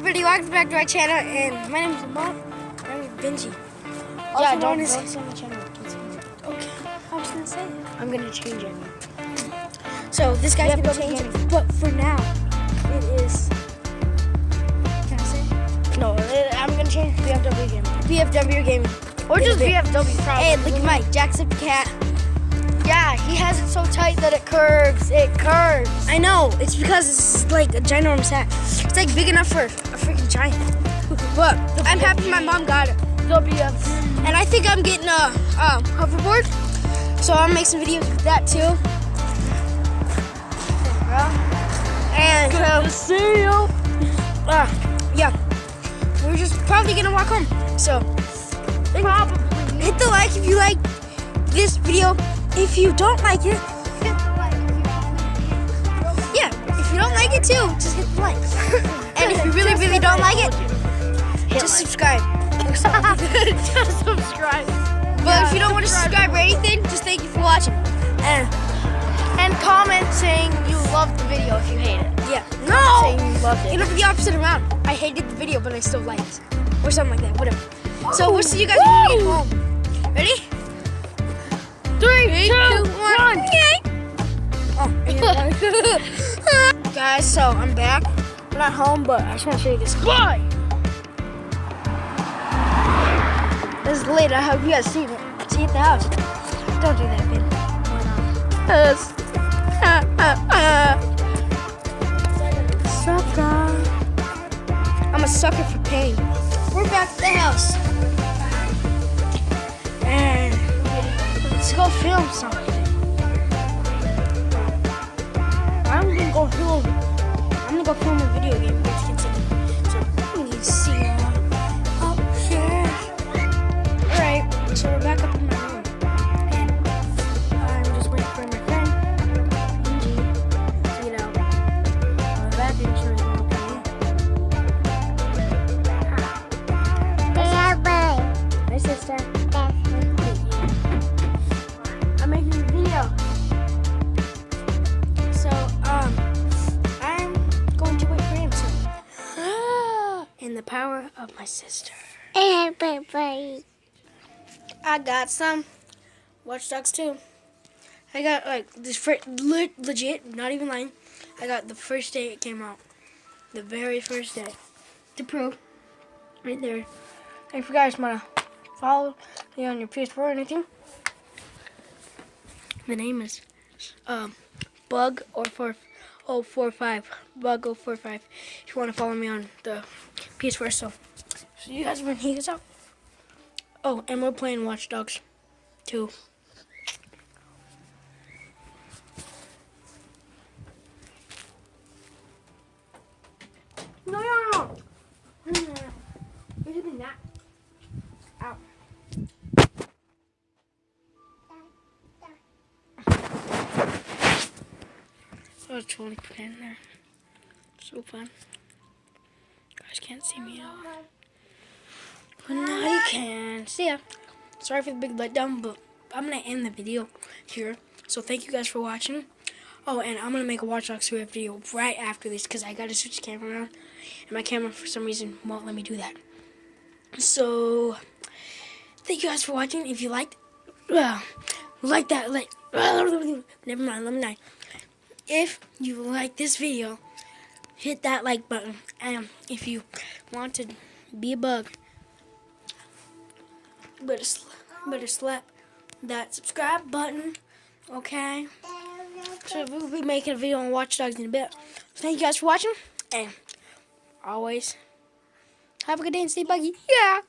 everybody, welcome back to my channel, and my name is Lamont. My name is Benji. Yeah, don't say my channel. Okay, I was gonna say it. I'm gonna change it. So this guy's gonna change it, but for now, it is. Can I say it? No, I'm gonna change BFW Gaming. BFW Gaming. Or just BFW probably. Hey, look at Mike, Jacksepticeye. Yeah, he has it so tight that it curves. It curves. I know, it's because it's like a ginormous hat. It's like big enough for a freaking giant. But I'm happy my mom got it. WF. And I think I'm getting a hoverboard, so I'll make some videos with that too. And Good to see you. yeah, we're just probably gonna walk home. So Probably. hit the like if you like this video. If you don't like it, yeah, if you don't like it too, just hit the like. And if you really, really don't like it, just subscribe. Just subscribe. But if you don't want to subscribe or anything, just thank you for watching. And comment saying you loved the video if you hate it. Yeah. Saying No! you loved it. It'll be the opposite around. I hated the video, but I still liked it. Or something like that, whatever. So we'll see you guys when we get home. Ready? 3, 2, 1. Oh. Guys, so I'm back. I'm not home, but I just want to show you this. Bye. This is late. I hope you guys see it. See it at the house. Don't do that, Ben. Sucker. I'm a sucker for pain. We're back at the house. And let's go film something. I'm gonna go film a video game. Let's continue. So let me see. Oh shit. Alright, so we're back up in my room. And I'm just waiting for my friend, Benji, to get out. My bathroom sure is gonna open in. My sister. I'm making a video. So, I'm going to wait for him soon. In the power of my sister. I got some Watch Dogs 2. I got like this legit, not even lying. I got the first day it came out. The very first day. To prove. Right there. And if you guys want to follow me on your PS4 or anything, the name is Bug045. Bug045. If you want to follow me on the PS4, so you guys when he gets out. Oh, and we're playing Watch Dogs 2. No. You're doing that. Ow. I was totally put in there. So fun. Guys can't see me at all. But now you can. See ya. Sorry for the big letdown, but I'm going to end the video here. So thank you guys for watching. Oh, and I'm going to make a Watch Dogs 2 video right after this because I got to switch the camera around. And my camera, for some reason, won't let me do that. So, thank you guys for watching. If you liked, like that, never mind, let me know. If you like this video, hit that like button. And if you want to be a bug, better slap that subscribe button, okay? So we'll be making a video on Watch Dogs in a bit. So thank you guys for watching, and always have a good day and stay buggy. Yeah!